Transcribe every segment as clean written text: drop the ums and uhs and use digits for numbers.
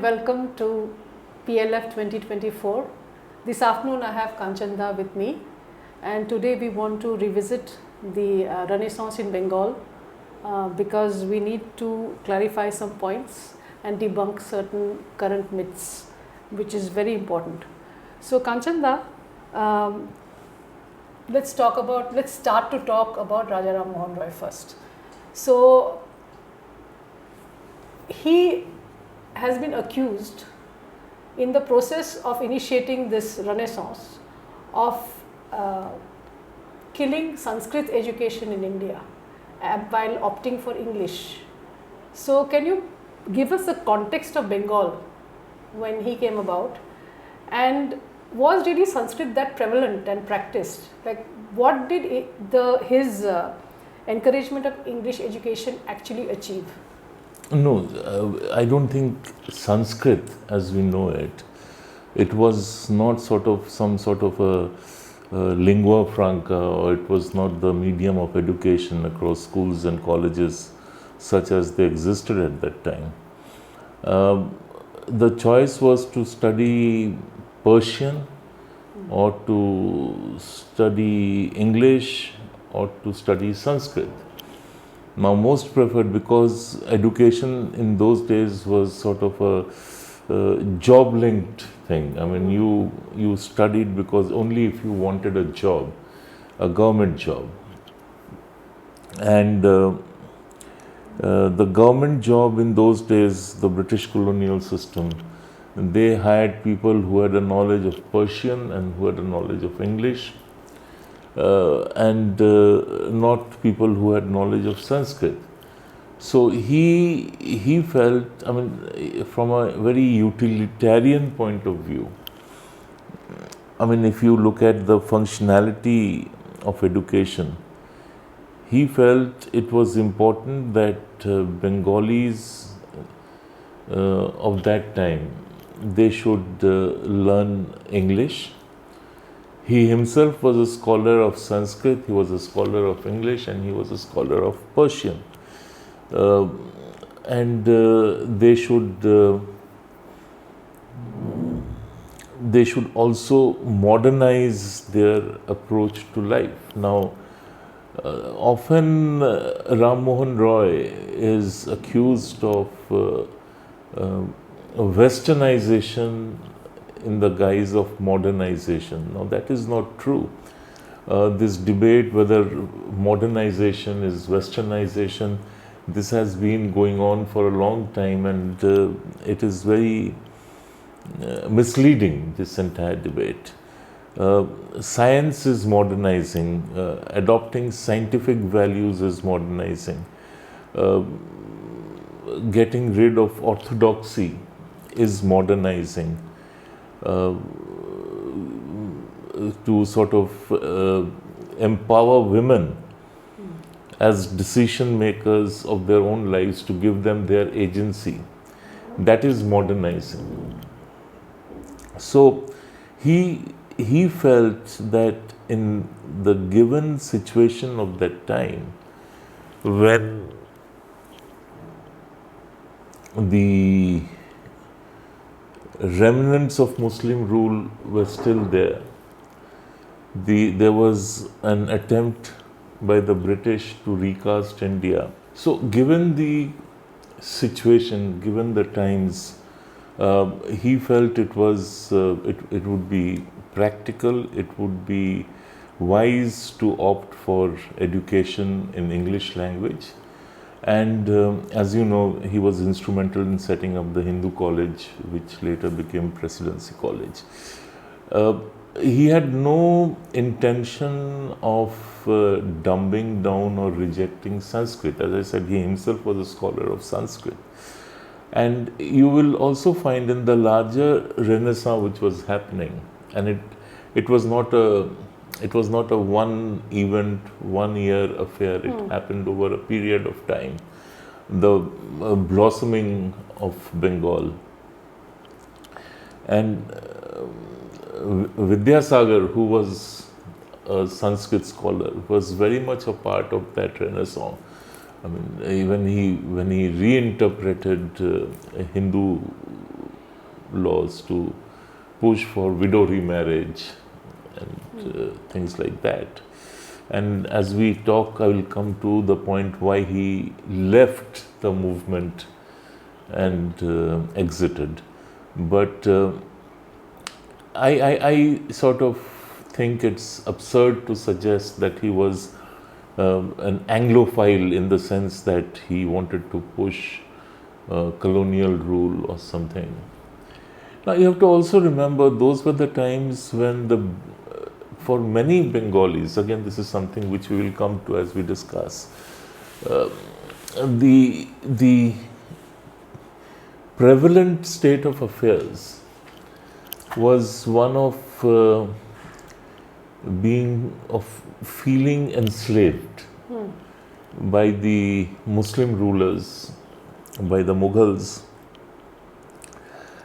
welcome to PLF 2024. This afternoon I have Kanchan with me, and today we want to revisit the Renaissance in Bengal because we need to clarify some points and debunk certain current myths, which is very important. So Kanchan, let's start to talk about Raja Rammohan Roy first. So he has been accused in the process of initiating this Renaissance of killing Sanskrit education in India while opting for English. So can you give us the context of Bengal when he came about, and was really Sanskrit that prevalent and practiced? Like, what did his encouragement of English education actually achieve? No, I don't think Sanskrit as we know it was not some sort of a lingua franca, or it was not the medium of education across schools and colleges such as they existed at that time. The choice was to study Persian or to study English or to study Sanskrit. Now most preferred, because education in those days was sort of a job-linked thing. I mean, you studied because only if you wanted a job, a government job. And the government job in those days, the British colonial system, they hired people who had a knowledge of Persian and who had a knowledge of English. And not people who had knowledge of Sanskrit. So he felt, I mean, from a very utilitarian point of view, I mean, if you look at the functionality of education, he felt it was important that Bengalis of that time, they should learn English. He himself was a scholar of Sanskrit, he was a scholar of English, and he was a scholar of Persian. And they should also modernize their approach to life. Now, often Rammohan Roy is accused of Westernization in the guise of modernization. Now that is not true. This debate whether modernization is Westernization, this has been going on for a long time, and it is very misleading, this entire debate. Science is modernizing, adopting scientific values is modernizing, getting rid of orthodoxy is modernizing. To sort of empower women as decision makers of their own lives, to give them their agency, that is modernizing. So he felt that in the given situation of that time, when the remnants of Muslim rule were still there, there was an attempt by the British to recast India. So given the situation, given the times, he felt it would be practical, it would be wise to opt for education in English language. And as you know, he was instrumental in setting up the Hindu College, which later became Presidency College. He had no intention of dumbing down or rejecting Sanskrit. As I said, he himself was a scholar of Sanskrit. And you will also find in the larger Renaissance which was happening, and it was not a one event, 1 year affair. It happened over a period of time. The blossoming of Bengal. And Vidyasagar, who was a Sanskrit scholar, was very much a part of that Renaissance. I mean, when he reinterpreted Hindu laws, to push for widow remarriage and things like that. And as we talk, I will come to the point why he left the movement and exited. But I sort of think it's absurd to suggest that he was an Anglophile in the sense that he wanted to push colonial rule or something. Now you have to also remember those were the times when for many Bengalis, again this is something which we will come to as we discuss, the prevalent state of affairs was one of feeling enslaved by the Muslim rulers, by the Mughals,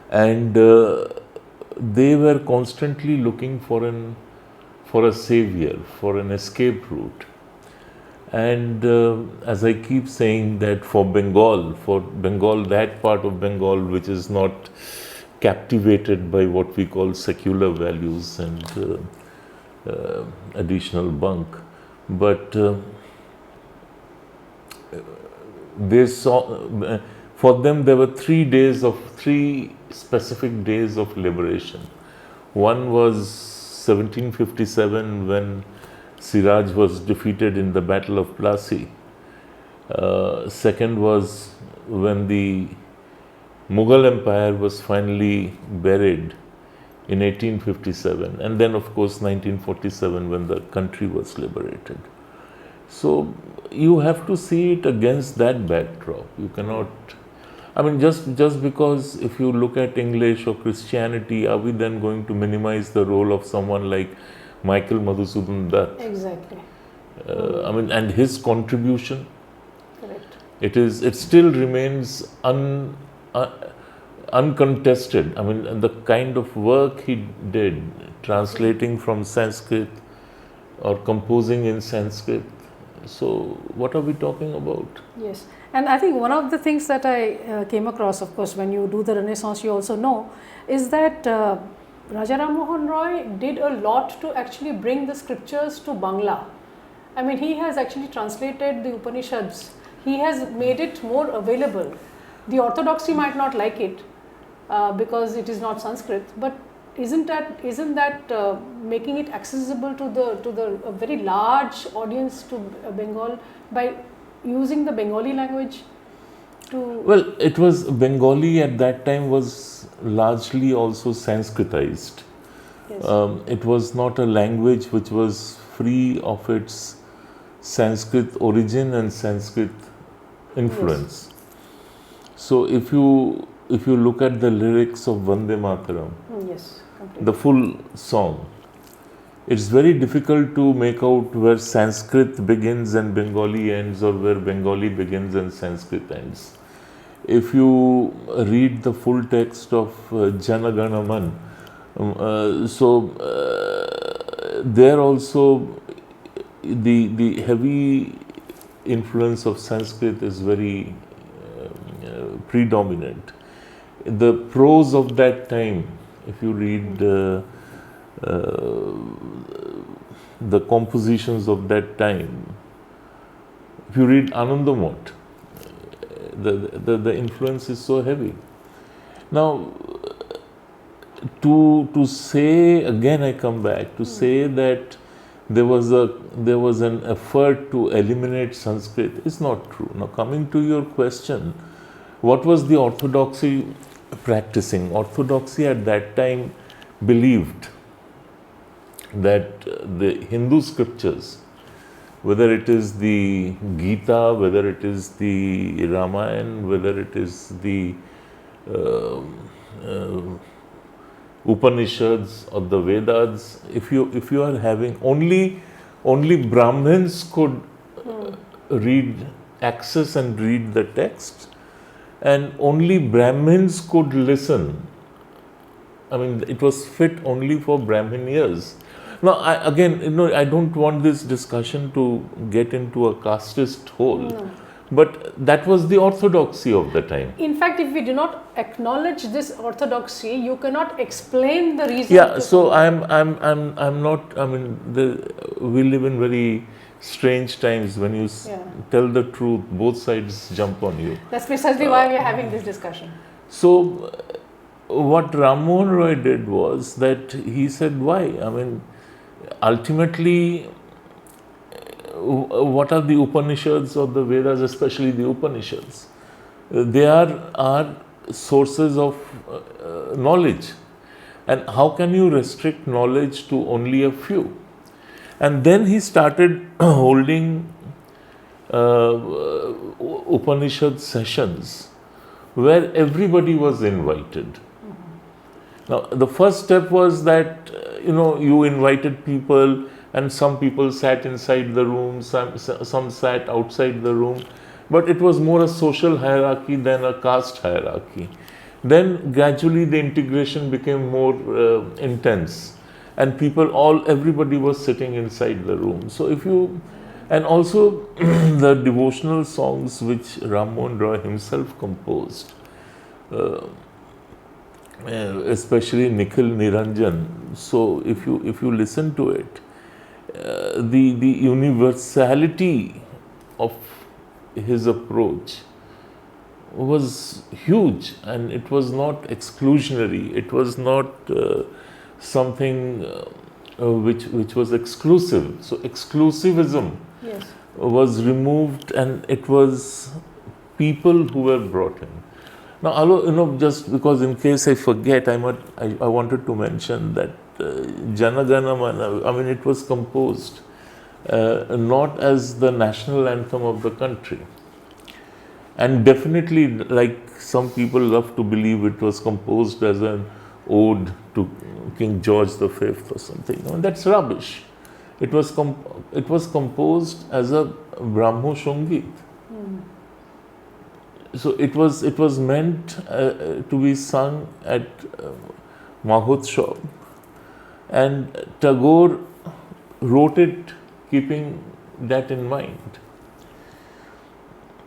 and they were constantly looking for a savior, for an escape route. And as I keep saying that for Bengal, that part of Bengal which is not captivated by what we call secular values and additional bunk, but they saw, for them there were 3 specific days of liberation. One was 1757 when Siraj was defeated in the Battle of Plassey. Second was when the Mughal Empire was finally buried in 1857, and then of course 1947 when the country was liberated. So you have to see it against that backdrop. You cannot, I mean, just because if you look at English or Christianity, are we then going to minimize the role of someone like Michael Madhusudan Dutt? Exactly. I mean, and his contribution. Correct. It still remains uncontested. I mean, the kind of work he did, translating from Sanskrit or composing in Sanskrit. So, what are we talking about? Yes, and I think one of the things that I came across, of course, when you do the Renaissance, you also know, is that Raja Rammohan Roy did a lot to actually bring the scriptures to Bangla. I mean, he has actually translated the Upanishads. He has made it more available. The orthodoxy might not like it because it is not Sanskrit, but isn't that making it accessible to the a very large audience to Bengal by using the Bengali language to? Well, it was Bengali at that time was largely also Sanskritized. Yes. It was not a language which was free of its Sanskrit origin and Sanskrit influence. Yes. So if you look at the lyrics of Vande Mataram, yes, completely. The full song, it's very difficult to make out where Sanskrit begins and Bengali ends, or where Bengali begins and Sanskrit ends. If you read the full text of Jana Gana Man, there also the heavy influence of Sanskrit is very predominant. The prose of that time, if you read the compositions of that time, if you read Anandamot, the influence is so heavy. Now, to say, again I come back, to say that there was an effort to eliminate Sanskrit is not true. Now, coming to your question, what was the orthodoxy practicing? Orthodoxy at that time believed that the Hindu scriptures, whether it is the Gita, whether it is the Ramayana, whether it is the Upanishads or the Vedas, if you are having only Brahmins could access and read the text, and only Brahmins could listen. I mean, it was fit only for Brahmin ears. Now, I don't want this discussion to get into a casteist hole, But that was the orthodoxy of the time. In fact, if we do not acknowledge this orthodoxy, you cannot explain the reason. Yeah, so I'm not. I mean, we live in very strange times. When you tell the truth, both sides jump on you. That's precisely why we are having this discussion. So, what Rammohan Roy did was that he said, why? I mean, ultimately, what are the Upanishads or the Vedas, especially the Upanishads? They are sources of knowledge. And how can you restrict knowledge to only a few? And then he started holding Upanishad sessions where everybody was invited. Now, the first step was that, you invited people, and some people sat inside the room, some sat outside the room, but it was more a social hierarchy than a caste hierarchy. Then gradually the integration became more intense, and everybody was sitting inside the room. So and also the devotional songs which Rammohan Roy himself composed, especially Nikhil Niranjan. So if you listen to it, the universality of his approach was huge, and it was not exclusionary. It was not something which was exclusive. So exclusivism was removed, and it was people who were brought in. Now, just because in case I forget, I wanted to mention that Jana Gana Mana, I mean, it was composed not as the national anthem of the country. And definitely, like some people love to believe, it was composed as an ode to King George V or something. I mean, that's rubbish. It was composed as a Brahmo Sangit. So it was meant to be sung at Mahotshav, and Tagore wrote it keeping that in mind.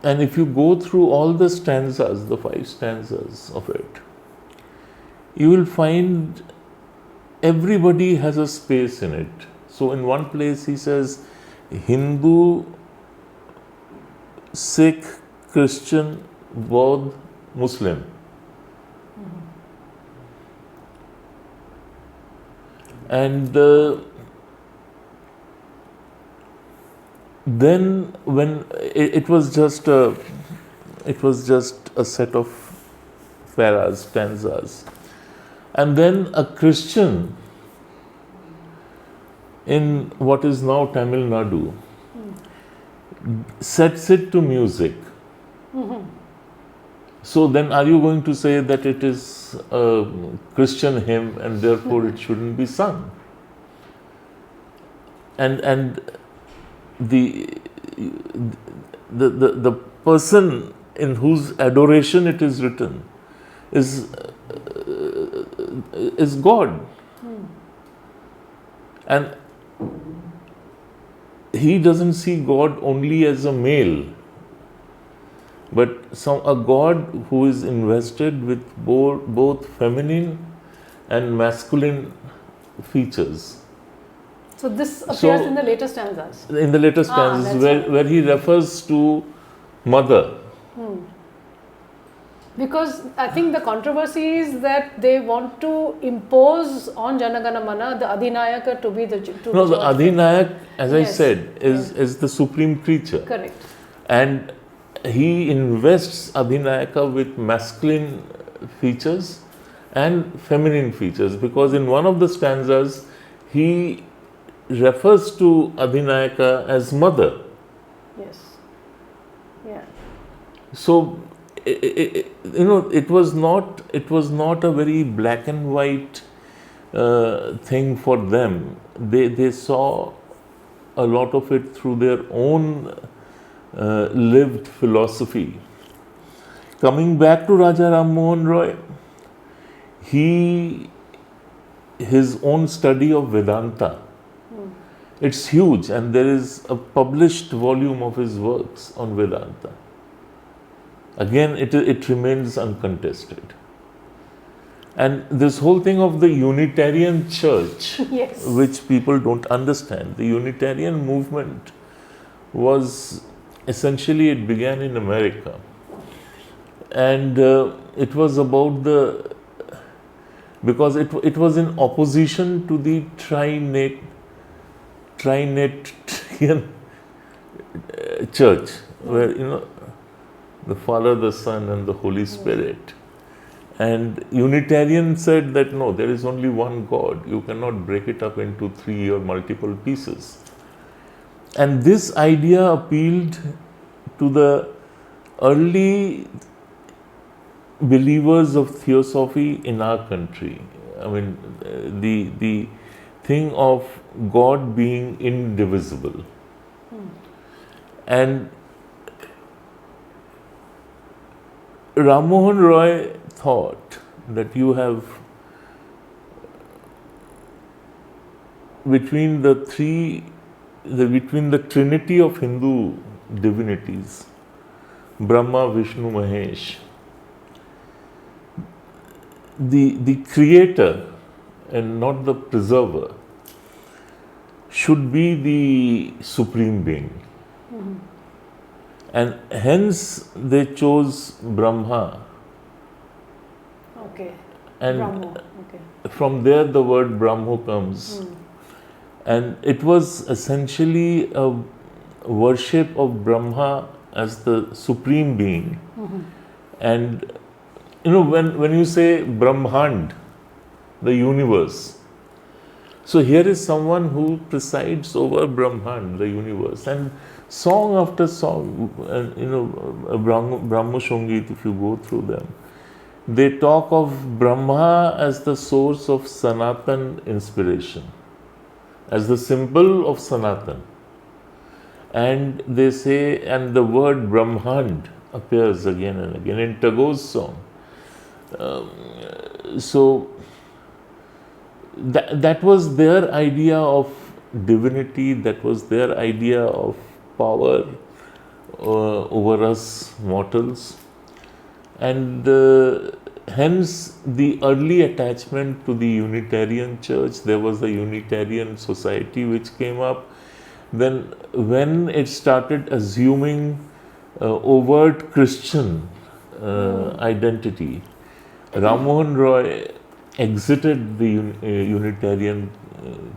And if you go through all the stanzas, the 5 stanzas of it, you will find everybody has a space in it. So in one place he says Hindu, Sikh, Christian, Baudh, Muslim. And then when it was just a set of paras, stanzas, and then a Christian in what is now Tamil Nadu sets it to music. So then are you going to say that it is a Christian hymn and therefore it shouldn't be sung? And the person in whose adoration it is written is God. And he doesn't see God only as a male, but a God who is invested with both feminine and masculine features. So this appears in the later stanzas. In the later stanzas, where he refers to mother. Because I think the controversy is that they want to impose on Jana Gana Mana the Adhinayaka to be the Adhinayak, as I said, is the supreme creature. Correct. And he invests Adhinayaka with masculine features and feminine features, because in one of the stanzas he refers to Adhinayaka as mother. Yes. Yeah. So it was not a very black and white thing for them. They saw a lot of it through their own lived philosophy. Coming back to Raja Rammohan Roy, his own study of Vedanta, it's huge, and there is a published volume of his works on Vedanta. Again, it remains uncontested. And this whole thing of the Unitarian Church, Yes. which people don't understand, the Unitarian movement was essentially, it began in America. And it was about because it was in opposition to the Trinitarian church, where, the Father, the Son, and the Holy Spirit. And Unitarian said that no, there is only one God. You cannot break it up into 3 or multiple pieces. And this idea appealed to the early believers of theosophy in our country. I mean, the thing of God being indivisible. And Rammohan Roy thought that you have between the trinity of Hindu divinities, Brahma, Vishnu, Mahesh, the creator and not the preserver should be the supreme being. And hence they chose Brahma. Okay. And Brahmo. Okay. from there the word Brahmo comes. And it was essentially a worship of Brahma as the supreme being. And when you say Brahmand, the universe, so here is someone who presides over Brahmand, the universe. And song after song, Brahmo Shongit, if you go through them, they talk of Brahma as the source of Sanatan inspiration, as the symbol of Sanatan. And they say, and the word Brahmand appears again and again in Tagore's song. So that was their idea of divinity, that was their idea of power over us mortals. And hence the early attachment to the Unitarian Church. There was a Unitarian society which came up. Then when it started assuming overt Christian identity, Rammohan Roy exited the Unitarian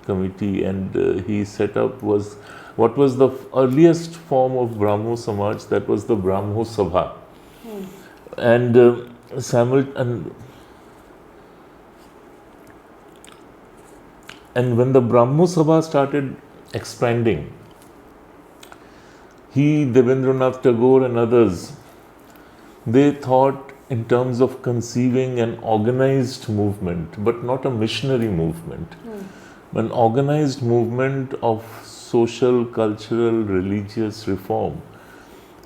committee, and he set up what was the earliest form of Brahmo Samaj, that was the Brahmo Sabha. And when the Brahmo Sabha started expanding, Debendranath Tagore and others, they thought in terms of conceiving an organized movement, but not a missionary movement. An organized movement of social, cultural, religious reform.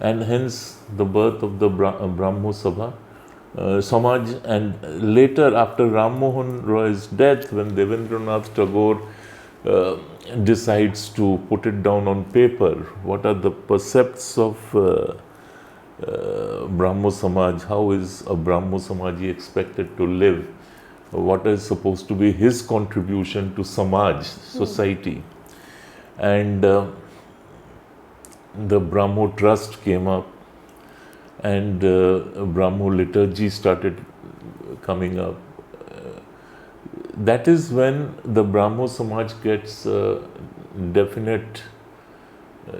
And hence the birth of the Brahmo Sabha, Samaj. And later, after Rammohan Roy's death, when Debendranath Tagore decides to put it down on paper, what are the precepts of Brahmo Samaj, how is a Brahmo Samaji expected to live, what is supposed to be his contribution to Samaj, society. And the Brahmo Trust came up, and Brahmo liturgy started coming up. That is when the Brahmo Samaj gets a definite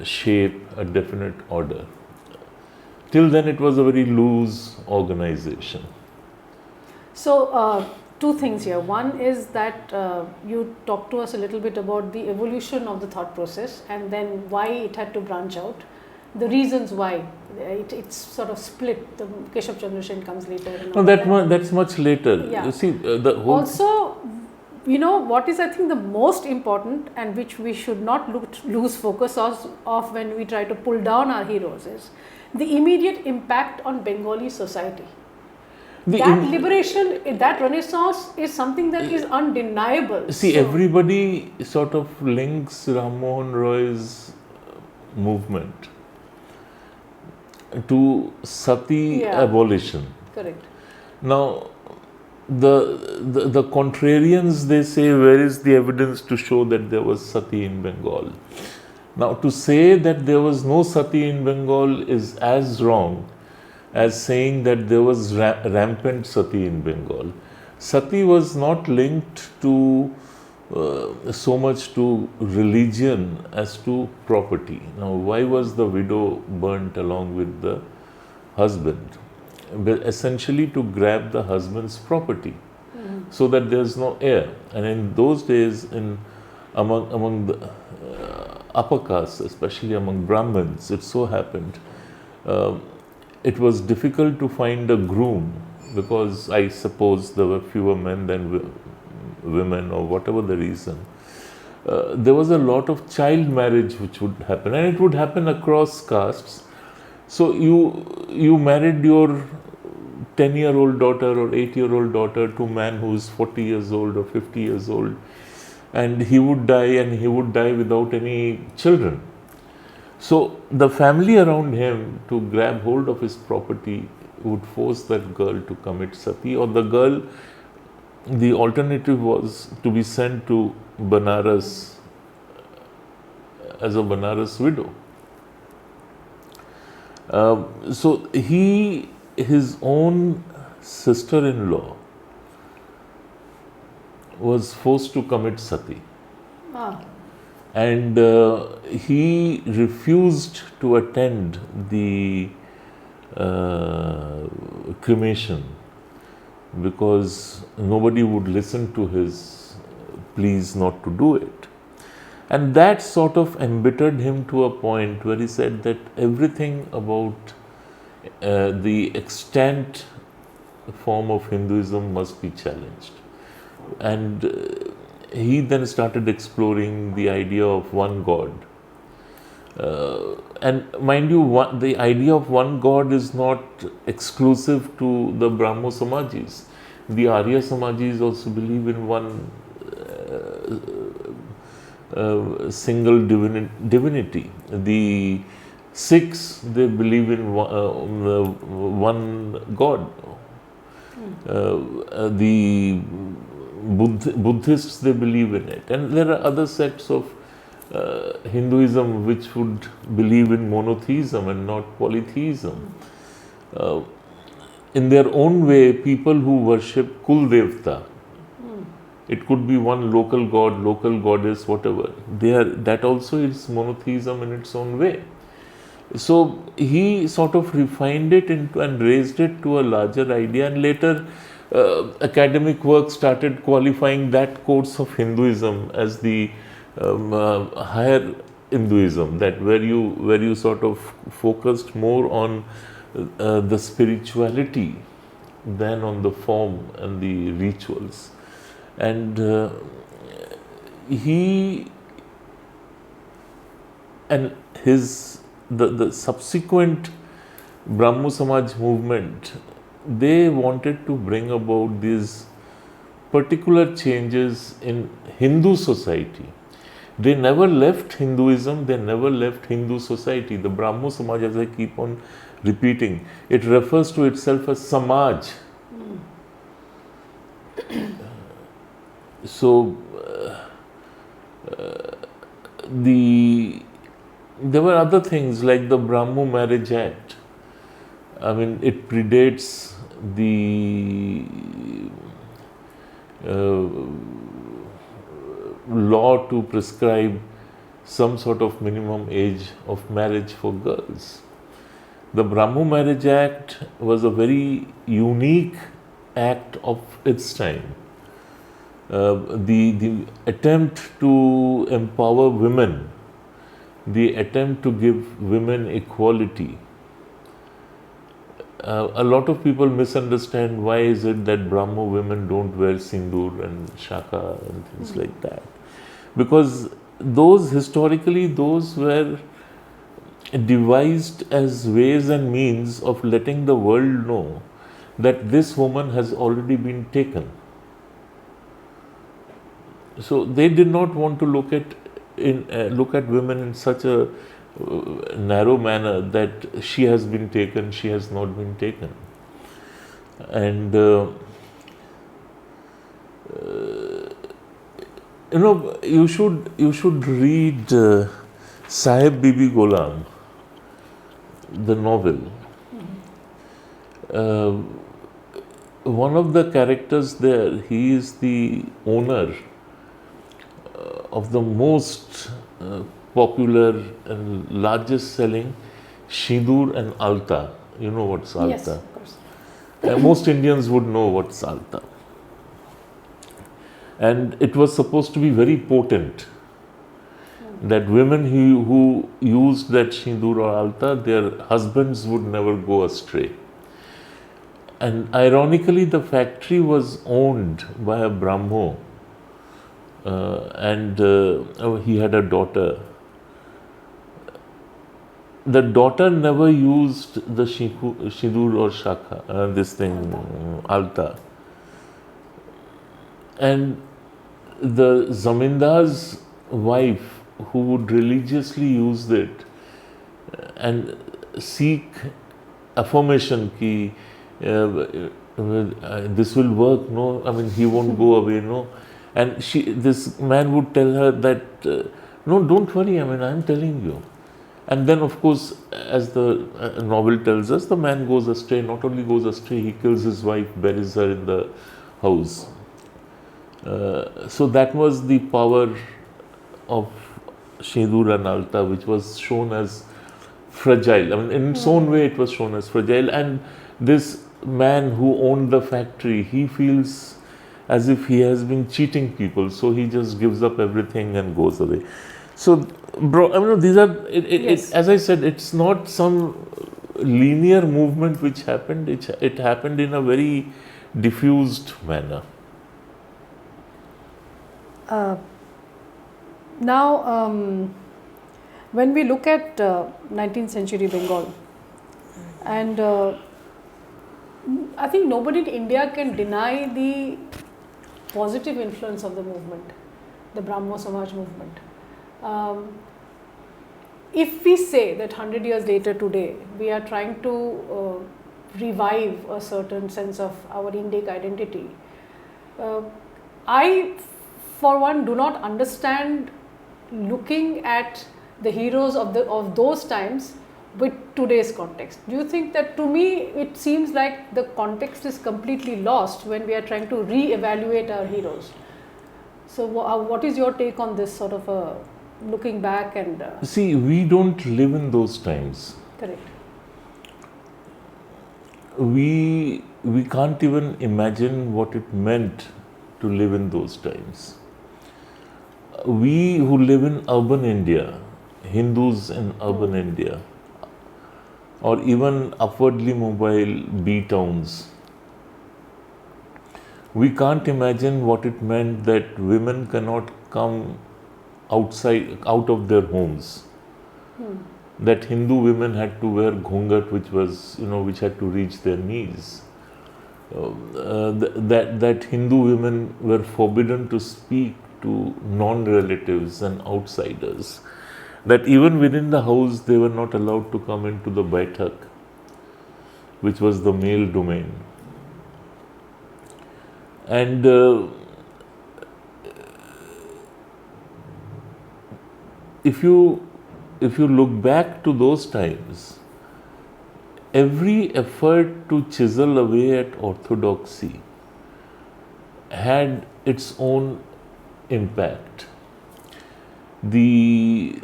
shape, a definite order. Till then it was a very loose organization. So, two things here. One is that you talked to us a little bit about the evolution of the thought process, and then why it had to branch out, the reasons why it's sort of split. The Keshav Chandra Sen comes later. No, that's much later. Yeah. You see, the whole... Also, what is I think the most important, and which we should not lose focus of when we try to pull down our heroes, is the immediate impact on Bengali society. That liberation, that renaissance is something that is undeniable. See, everybody sort of links Rammohan Roy's movement to Sati abolition. Correct. Now, the contrarians, they say, where is the evidence to show that there was Sati in Bengal? Now, to say that there was no Sati in Bengal is as wrong as saying that there was rampant Sati in Bengal. Sati was not linked to so much to religion as to property. Now, why was the widow burnt along with the husband? But essentially to grab the husband's property, so that there's no heir. And in those days, among the upper castes, especially among Brahmins, it so happened it was difficult to find a groom, because I suppose there were fewer men than women, or whatever the reason. There was a lot of child marriage which would happen, and it would happen across castes. So you married your 10-year-old daughter or 8-year-old daughter to a man who is 40 years old or 50 years old, and he would die without any children. So the family around him, to grab hold of his property, would force that girl to commit sati, or the alternative was to be sent to Banaras as a Banaras widow. So his own sister-in-law was forced to commit sati. And he refused to attend the cremation because nobody would listen to his pleas not to do it. And that sort of embittered him to a point where he said that everything about the extant form of Hinduism must be challenged. And he then started exploring the idea of one God. And mind you, the idea of one God is not exclusive to the Brahmo Samajis. The Arya Samajis also believe in one single divinity. The Sikhs, they believe in one God. The Buddhists, they believe in it. And there are other sects of Hinduism which would believe in monotheism and not polytheism. In their own way, people who worship Kul Devta, it could be one local god, local goddess, whatever. That also is monotheism in its own way. So he sort of refined it into and raised it to a larger idea, and later academic work started qualifying that course of Hinduism as the higher Hinduism, that where you sort of focused more on the spirituality than on the form and the rituals. And the subsequent Brahmo Samaj movement, they wanted to bring about these particular changes in Hindu society. They never left Hinduism, they never left Hindu society. The Brahmo Samaj, as I keep on repeating, it refers to itself as Samaj. So, there were other things like the Brahmo Marriage Act. I mean, it predates the law to prescribe some sort of minimum age of marriage for girls. The Brahmo Marriage Act was a very unique act of its time. The attempt to empower women, the attempt to give women equality. A lot of people misunderstand why is it that Brahmo women don't wear sindoor and shaka and things like that. Because historically those were devised as ways and means of letting the world know that this woman has already been taken. So they did not want to look at women in such a narrow manner that she has been taken, she has not been taken. And you should read Sahib Bibi Ghulam, the novel. One of the characters there, he is the owner of the most popular and largest selling Sindoor and Alta. You know what's Alta? Yes, of course. Most Indians would know what's Alta. And it was supposed to be very potent. That women who used that Sindoor or Alta, their husbands would never go astray. And ironically, the factory was owned by a Brahmo, and he had a daughter. The daughter never used the Sindoor or Shakha, this thing, Alta. And the Zamindar's wife, who would religiously use it and seek affirmation ki this will work, no, I mean he won't go away, no, and this man would tell her that no, don't worry, I mean I'm telling you. And then of course, as the novel tells us, the man goes astray. Not only goes astray, he kills his wife, buries her in the house. So that was the power of Sindoor and Alta, which was shown as fragile. I mean, in its own way, it was shown as fragile. And this man who owned the factory, he feels as if he has been cheating people, so he just gives up everything and goes away. So, bro, I mean, these are, Yes. as I said, it's not some linear movement which happened. It happened in a very diffused manner. Now, when we look at 19th century Bengal, and I think nobody in India can deny the positive influence of the movement, the Brahmo Samaj movement. If we say that 100 years later today, we are trying to revive a certain sense of our Indic identity, I, for one, do not understand looking at the heroes of those times with today's context. Do you think that, to me, it seems like the context is completely lost when we are trying to re-evaluate our heroes? So, what is your take on this sort of looking back and... See, we don't live in those times. Correct. We can't even imagine what it meant to live in those times. We who live in urban India, Hindus in urban India, or even upwardly mobile B towns, we can't imagine what it meant that women cannot come out of their homes. That Hindu women had to wear ghungat, which had to reach their knees. That Hindu women were forbidden to speak to non-relatives and outsiders. That even within the house they were not allowed to come into the baitak, which was the male domain. And if you look back to those times, every effort to chisel away at orthodoxy had its own impact. Jagdish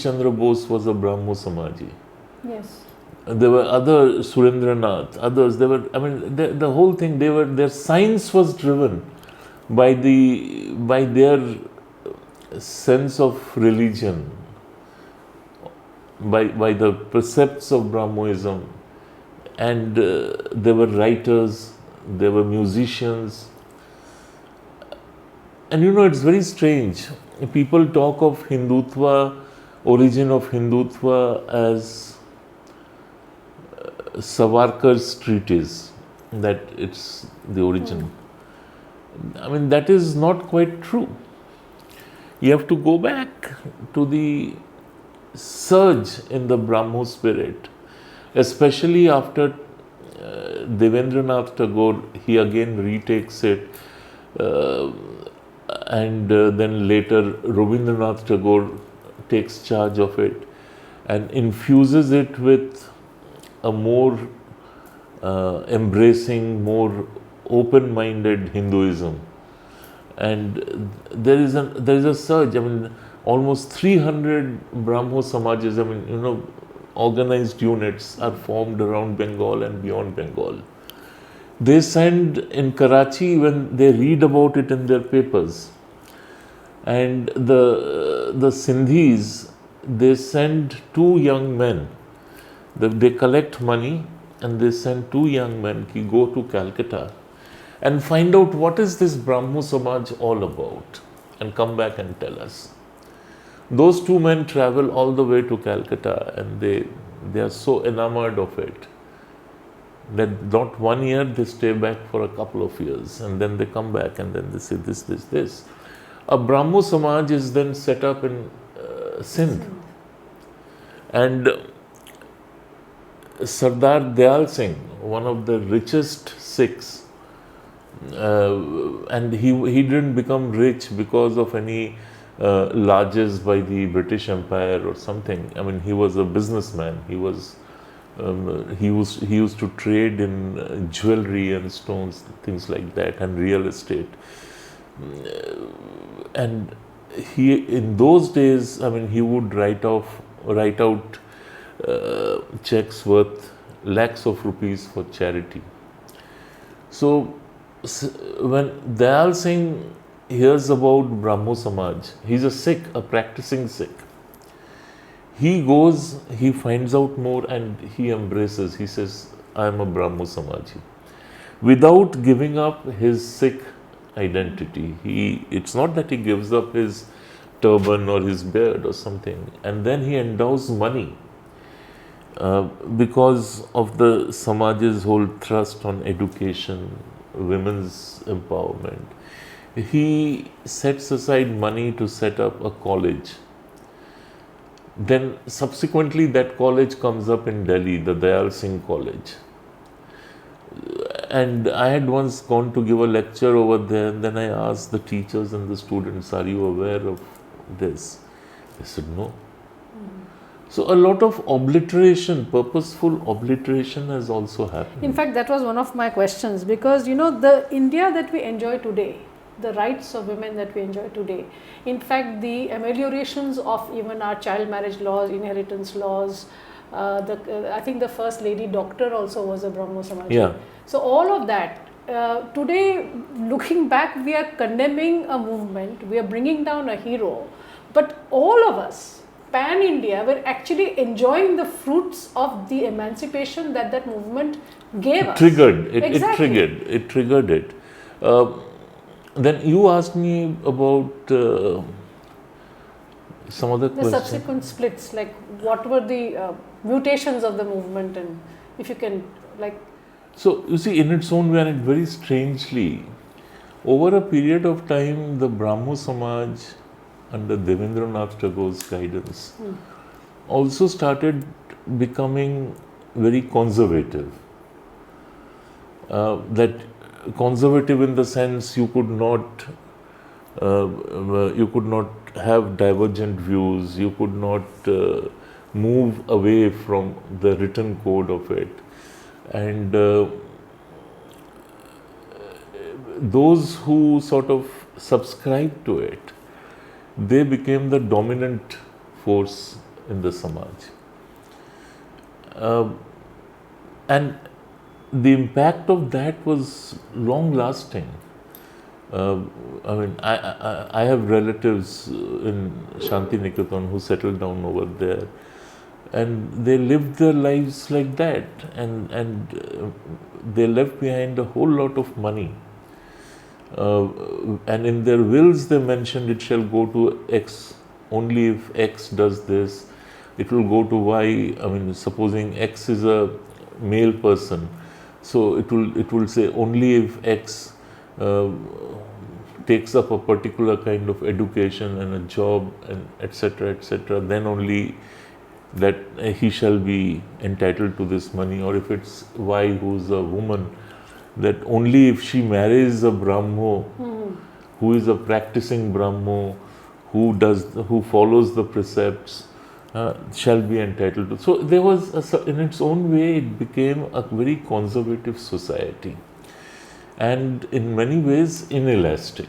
Chandra Bose was a Brahmo Samaji. Yes. There were other Surendranath, others. The whole thing. Their science was driven by their sense of religion, by the precepts of Brahmoism, and there were writers, there were musicians. And it's very strange. People talk of Hindutva, origin of Hindutva, as Savarkar's treatise, that it's the origin. That is not quite true. You have to go back to the surge in the Brahmo spirit, especially after Devendranath Tagore, he again retakes it, and then later Rabindranath Tagore takes charge of it and infuses it with a more embracing, more open-minded Hinduism. And there is a surge. I mean, almost 300 Brahmo Samajas, organized units are formed around Bengal and beyond Bengal. They send in Karachi when they read about it in their papers. And the Sindhis, they send two young men. They collect money and they send two young men ki go to Calcutta and find out what is this Brahmo Samaj all about and come back and tell us. Those two men travel all the way to Calcutta and they are so enamored of it that not 1 year, they stay back for a couple of years and then they come back and then they say this. A Brahmo Samaj is then set up in Sindh. And Sardar Dayal Singh, one of the richest Sikhs, and he didn't become rich because of any largesse by the British Empire or something. I mean, he was a businessman. He used to trade in jewelry and stones, things like that, and real estate. And he, in those days, I mean, he would write out checks worth lakhs of rupees for charity. So when Dayal Singh hears about Brahmo Samaj, he's a Sikh, a practicing Sikh. He goes, he finds out more and he embraces. He says, I am a Brahmo Samaji. Without giving up his Sikh identity. It's not that he gives up his turban or his beard or something. And then he endows money because of the Samaj's whole thrust on education, women's empowerment. He sets aside money to set up a college. Then subsequently that college comes up in Delhi, the Dayal Singh College. And I had once gone to give a lecture over there, and then I asked the teachers and the students, are you aware of this? They said no. So a lot of obliteration, purposeful obliteration has also happened. In fact, that was one of my questions, because the India that we enjoy today, the rights of women that we enjoy today, in fact the ameliorations of even our child marriage laws, inheritance laws, I think the first lady doctor also was a Brahmo Samaj. Yeah. So all of that, today looking back, we are condemning a movement, we are bringing down a hero, but all of us, pan India, were actually enjoying the fruits of the emancipation that movement gave us. Exactly. It triggered it. Then you asked me about some other questions. The subsequent splits, like what were the mutations of the movement, and if you can So you see, in its own way, and very strangely, over a period of time, the Brahmo Samaj under Devendranath Tagore's guidance also started becoming very conservative. That conservative in the sense you could not have divergent views, you could not move away from the written code of it. And those who sort of subscribed to it, they became the dominant force in the Samaj. And the impact of that was long lasting. I have relatives in Shanti Niketan who settled down over there, and they lived their lives like that, and they left behind a whole lot of money. And in their wills they mentioned it shall go to X, only if X does this, it will go to Y. I mean, supposing X is a male person, so it will say only if X takes up a particular kind of education and a job and etc., then only that he shall be entitled to this money. Or if it's Y who's a woman, that only if she marries a Brahmo who is a practicing Brahmo, who follows the precepts, shall be entitled to. So there was, in its own way, it became a very conservative society, and in many ways inelastic.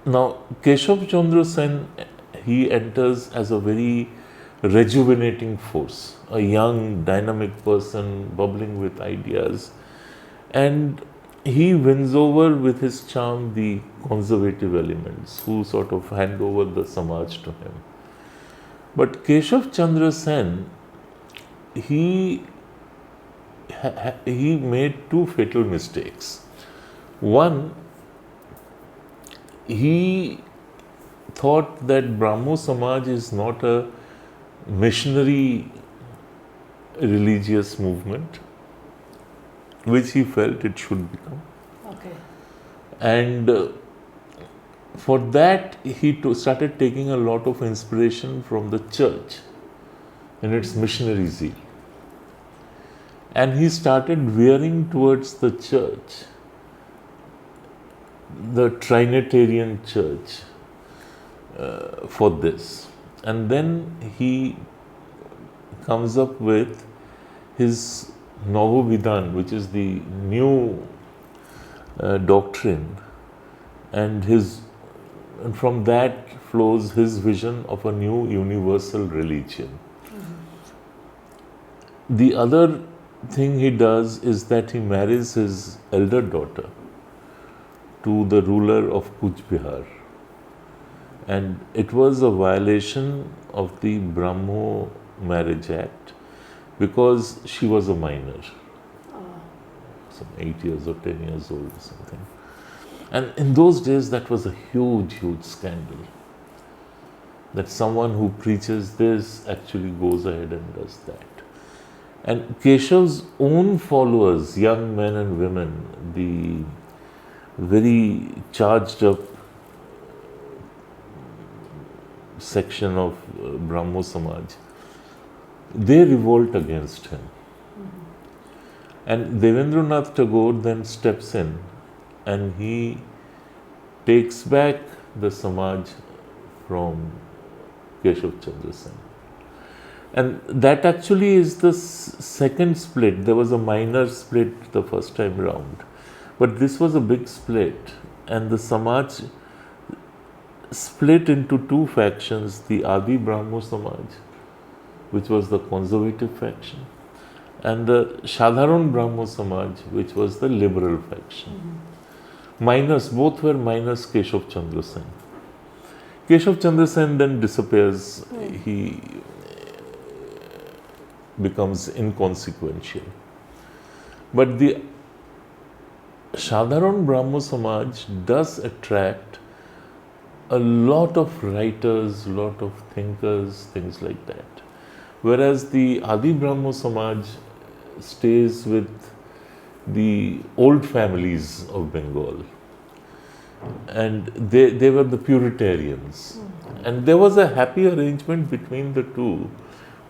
Now, Keshav Chandra Sen, he enters as a very rejuvenating force, a young, dynamic person bubbling with ideas, and he wins over with his charm the conservative elements who sort of hand over the Samaj to him. But Keshav Chandra Sen, he made two fatal mistakes. One, he thought that Brahmo Samaj is not a missionary religious movement, which he felt it should become. Okay. And for that, he started taking a lot of inspiration from the church and its missionary zeal. And he started veering towards the church, the Trinitarian Church, for this. And then he comes up with his Navovidhan, which is the new doctrine, and from that flows his vision of a new universal religion. The other thing he does is that he marries his elder daughter to the ruler of Kuch Bihar, and it was a violation of the Brahmo Marriage Act because she was a minor, some 8 years or 10 years old or something. And in those days, that was a huge scandal, that someone who preaches this actually goes ahead and does that. And Keshav's own followers, young men and women, the very charged up section of Brahmo Samaj, they revolt against him. And Devendranath Tagore then steps in and he takes back the Samaj from Keshav Chandra Sen. And that actually is the second split. There was a minor split the first time round, but this was a big split, and the Samaj split into two factions: the Adi Brahmo Samaj, which was the conservative faction, and the Sadharan Brahmo Samaj, which was the liberal faction. Both were minus Keshav Chandra Sen. Keshav Chandra Sen then disappears. He becomes inconsequential. But the Sadharan Brahmo Samaj does attract a lot of writers, lot of thinkers, things like that. Whereas the Adi Brahmo Samaj stays with the old families of Bengal. And they were the Puritarians. And there was a happy arrangement between the two.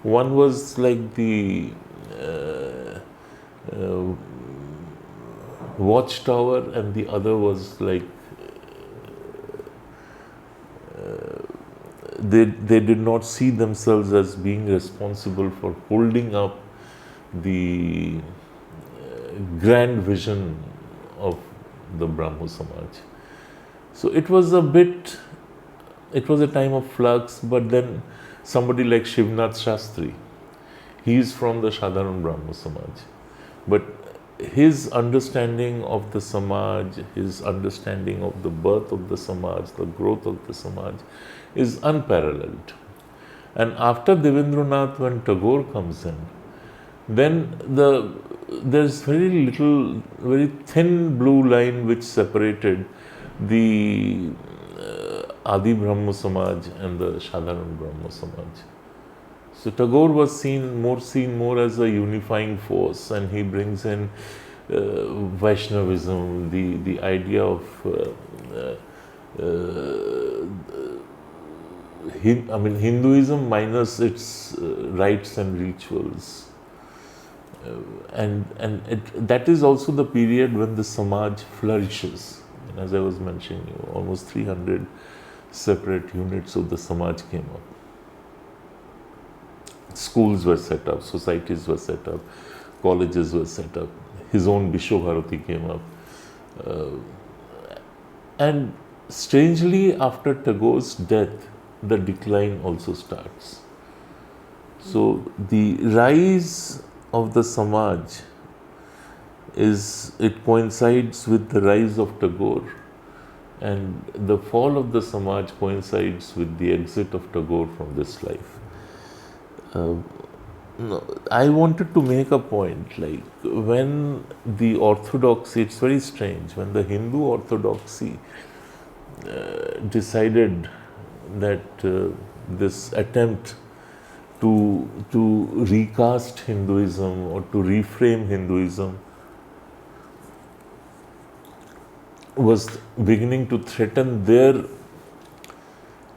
One was like the watchtower, and the other was like they did not see themselves as being responsible for holding up the grand vision of the Brahmo Samaj. So it was a time of flux, but then somebody like Shivnath Shastri, he is from the Sadharan Brahmo Samaj, but his understanding of the Samaj, his understanding of the birth of the Samaj, the growth of the Samaj is unparalleled. And after Devendranath, when Tagore comes in, then there's very thin blue line which separated the Adi Brahmo Samaj and the Sadharan Brahmo Samaj. So Tagore was seen more as a unifying force, and he brings in Vaishnavism, the idea of Hinduism minus its rites and rituals, and that is also the period when the Samaj flourishes. And as I was mentioning, almost 300 separate units of the Samaj came up. Schools were set up, societies were set up, colleges were set up. His own Bharati came up, and strangely, after Tagore's death, the decline also starts. So the rise of the Samaj coincides with the rise of Tagore, and the fall of the Samaj coincides with the exit of Tagore from this life. I wanted to make a point, like when the orthodoxy, it's very strange, when the Hindu orthodoxy decided that this attempt to recast Hinduism or to reframe Hinduism was beginning to threaten their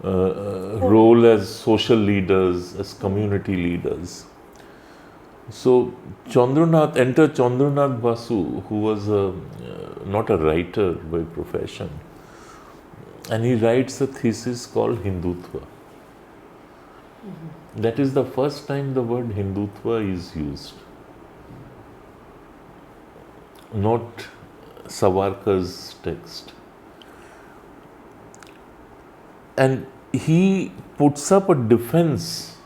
role as social leaders, as community leaders. So enter Chandranath Basu, who was not a writer by profession, and he writes a thesis called Hindutva. That is the first time the word Hindutva is used. Not Savarkar's text. And he puts up a defense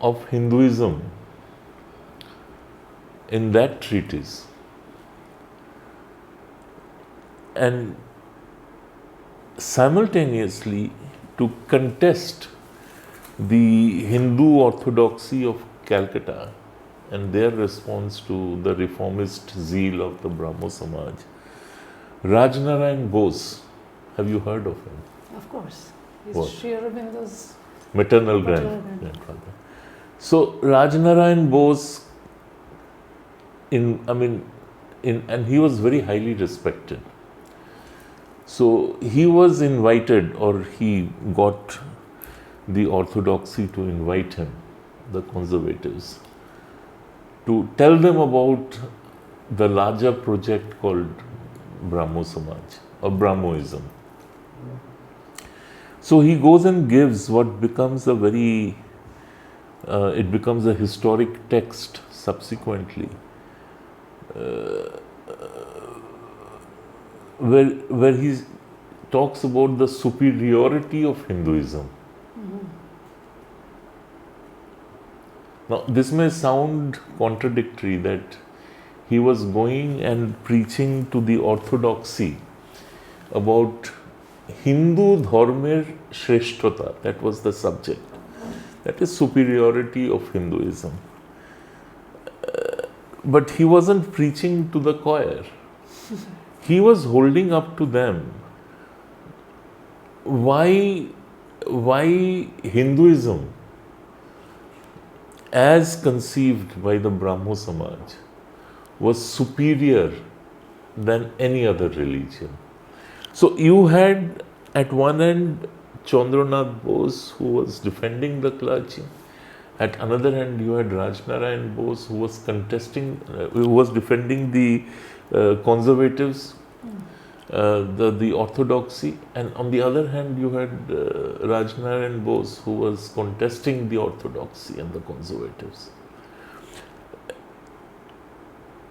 of Hinduism in that treatise. And simultaneously, to contest the Hindu orthodoxy of Calcutta and their response to the reformist zeal of the Brahmo Samaj, Rajnarayan Bose, have you heard of him? Of course. He's What? Sri Aurobindo's Maternal grandfather. So Rajnarayan Bose, and he was very highly respected. So he was invited, or he got the orthodoxy to invite him, the conservatives, to tell them about the larger project called Brahmo Samaj or Brahmoism. So he goes and gives what becomes a historic text subsequently, where he talks about the superiority of Hinduism. Now, this may sound contradictory, that he was going and preaching to the orthodoxy about Hindu Dharmer Shreshtata. That was the subject. That is superiority of Hinduism. But he wasn't preaching to the choir. He was holding up to them why Hinduism, as conceived by the Brahmo Samaj, was superior than any other religion. So you had at one end Chandranath Bose, who was defending the clergy. At another hand, you had Rajnarayan Bose, who was who was defending the conservatives, the orthodoxy, and on the other hand, you had Rajnarayan Bose, who was contesting the orthodoxy and the conservatives.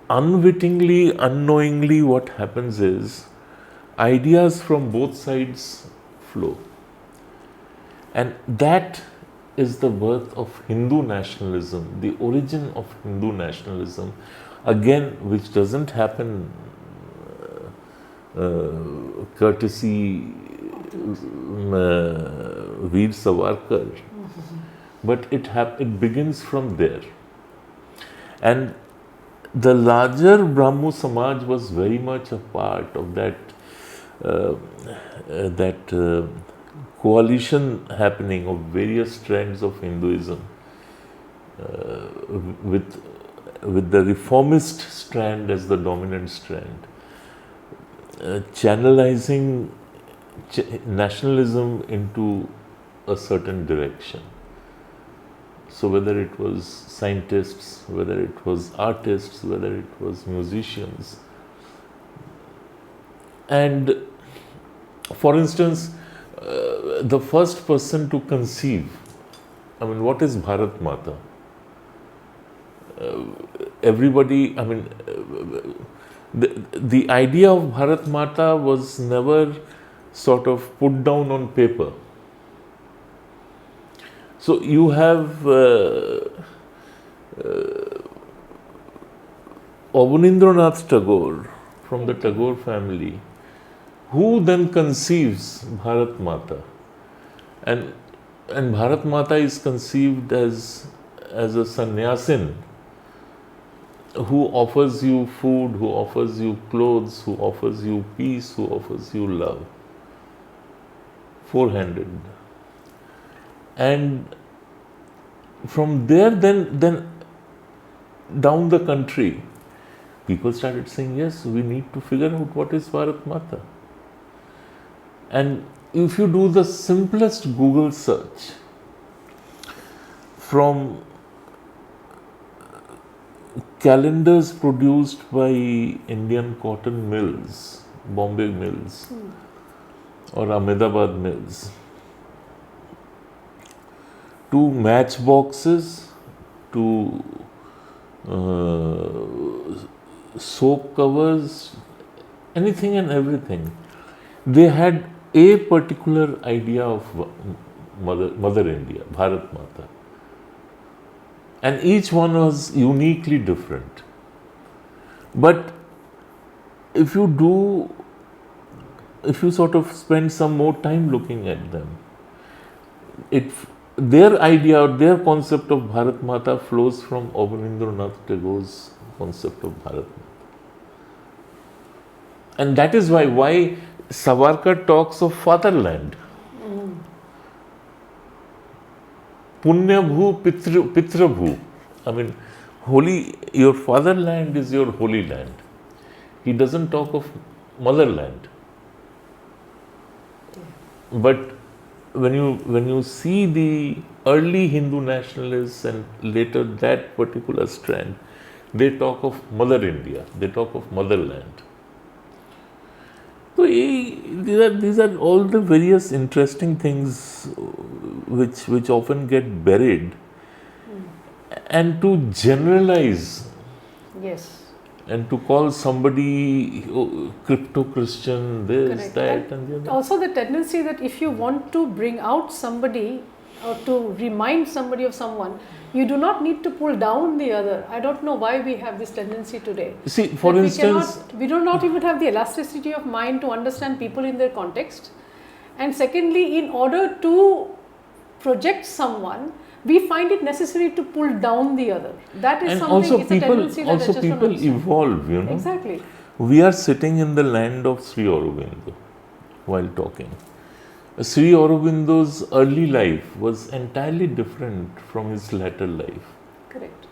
Unwittingly, unknowingly, what happens is ideas from both sides flow, and that is the birth of Hindu nationalism, the origin of Hindu nationalism, again, which doesn't happen courtesy Veer Savarkar, but it begins from there. And the larger Brahmo Samaj was very much a part of that coalition happening of various strands of Hinduism, with with the reformist strand as the dominant strand, channelizing nationalism into a certain direction. So whether it was scientists, whether it was artists, whether it was musicians. And for instance, the first person to conceive, I mean, what is Bharat Mata? Everybody, I mean, the idea of Bharat Mata was never sort of put down on paper. So you have Abanindranath Tagore from the Tagore family, who then conceives Bharat Mata. And Bharat Mata is conceived as a sannyasin who offers you food, who offers you clothes, who offers you peace, who offers you love. Four-handed. And from there, then down the country, people started saying, yes, we need to figure out what is Bharat Mata. And if you do the simplest Google search, from calendars produced by Indian cotton mills, Bombay mills, or Ahmedabad mills, to matchboxes, to soap covers, anything and everything, they had a particular idea of Mother India, Bharat Mata. And each one was uniquely different. But if you sort of spend some more time looking at them, their idea or their concept of Bharat Mata flows from Abanindranath Tagore's concept of Bharat Mata. And that is why Savarkar talks of fatherland. Punya bhu, pitra bhu. I mean, your fatherland is your holy land. He doesn't talk of motherland. But when you see the early Hindu nationalists and later that particular strand, they talk of Mother India, they talk of motherland. So these are all the various interesting things which often get buried, and to generalize, yes, and to call somebody crypto-Christian, this, correct. that, and the other. Also the tendency that if you want to bring out somebody or to remind somebody of someone, you do not need to pull down the other. I don't know why we have this tendency today. See, for instance, we do not even have the elasticity of mind to understand people in their context. And secondly, in order to project someone, we find it necessary to pull down the other. That is and something, also it's a tendency that I just don't people understand. evolve, you know. Exactly. We are sitting in the land of Sri Aurobindo while talking. Sri Aurobindo's early life was entirely different from his latter life. Correct.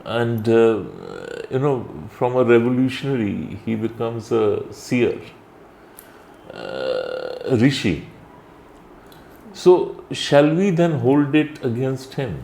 And, from a revolutionary, he becomes a seer, rishi. So, shall we then hold it against him?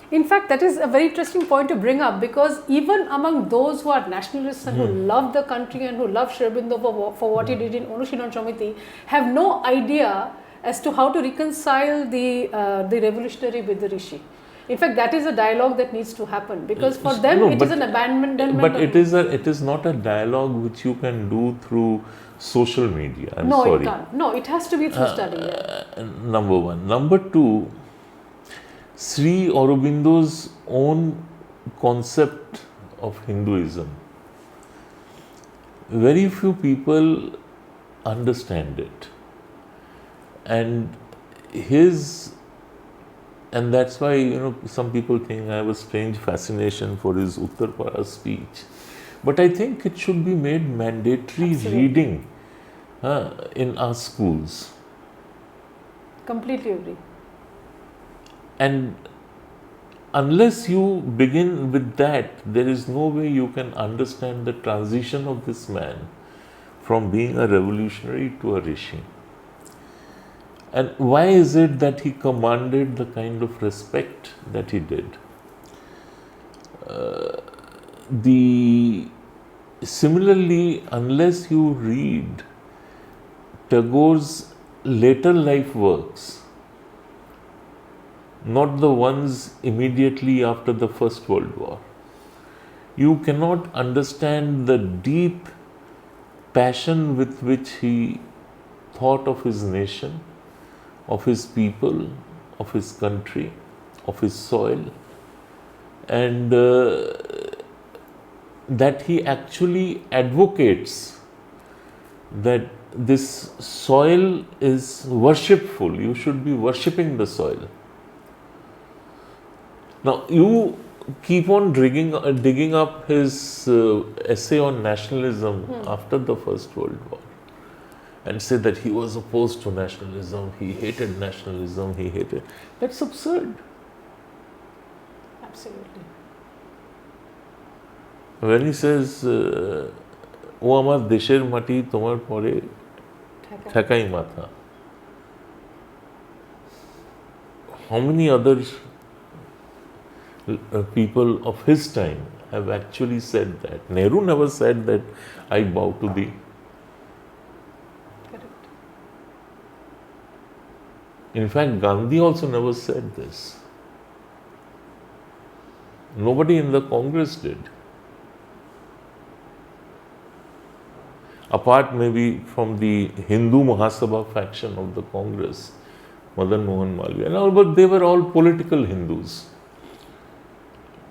In fact, that is a very interesting point to bring up, because even among those who are nationalists and who love the country and who love Sri Aurobindo for what he did in Anushilan Samiti, have no idea as to how to reconcile the revolutionary with the rishi. In fact, that is a dialogue that needs to happen, because for them it is an abandonment. But it is not a dialogue which you can do through social media. I'm sorry. No, it can't. No, it has to be through study. Number one. Number two, Sri Aurobindo's own concept of Hinduism, very few people understand it. And that's why, some people think I have a strange fascination for his Uttarpara speech. But I think it should be made mandatory reading in our schools. Completely agree. And unless you begin with that, there is no way you can understand the transition of this man from being a revolutionary to a rishi. And why is it that he commanded the kind of respect that he did? Similarly, unless you read Tagore's later life works, not the ones immediately after the First World War, you cannot understand the deep passion with which he thought of his nation, of his people, of his country, of his soil, and that he actually advocates that this soil is worshipful, you should be worshipping the soil. Now, you keep on digging up his essay on nationalism after the First World War and say that he was opposed to nationalism, he hated nationalism, That's absurd. Absolutely. When he says, ও আমার দেশের মাটি তোমার পরে ঠেকাই মাথা. How many other people of his time have actually said that? Nehru never said that I bow to thee. Correct. In fact, Gandhi also never said this. Nobody in the Congress did. Apart maybe from the Hindu Mahasabha faction of the Congress, Madan Mohan Malviya and all, but they were all political Hindus,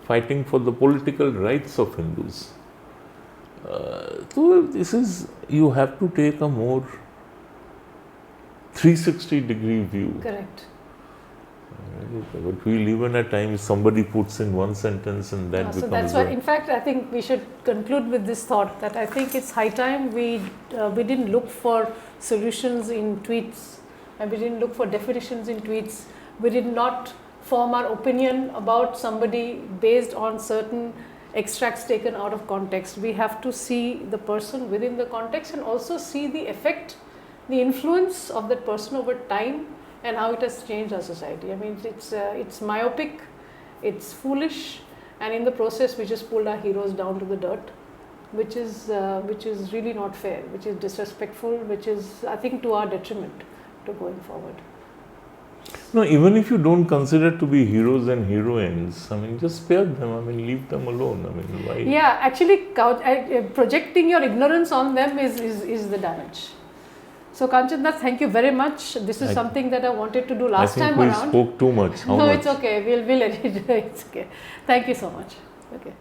fighting for the political rights of Hindus. So this is, you have to take a more 360-degree view. Correct. But we live in a time somebody puts in one sentence and that becomes. So that's why, in fact, I think we should conclude with this thought that I think it's high time we didn't look for solutions in tweets, and we didn't look for definitions in tweets. We did not form our opinion about somebody based on certain extracts taken out of context. We have to see the person within the context and also see the effect, the influence of that person over time, and how it has changed our society. I mean, it's myopic, it's foolish, and in the process we just pulled our heroes down to the dirt, which is really not fair, which is disrespectful, which is, I think, to our detriment to going forward. No, even if you don't consider to be heroes and heroines, I mean, just spare them, I mean, leave them alone. I mean, why? Yeah, actually, projecting your ignorance on them is the damage. So Kanchan, thank you very much. This is something that I wanted to do last time around. I think we spoke too much. How no, much? It's okay. We'll edit it. It's okay. Thank you so much. Okay.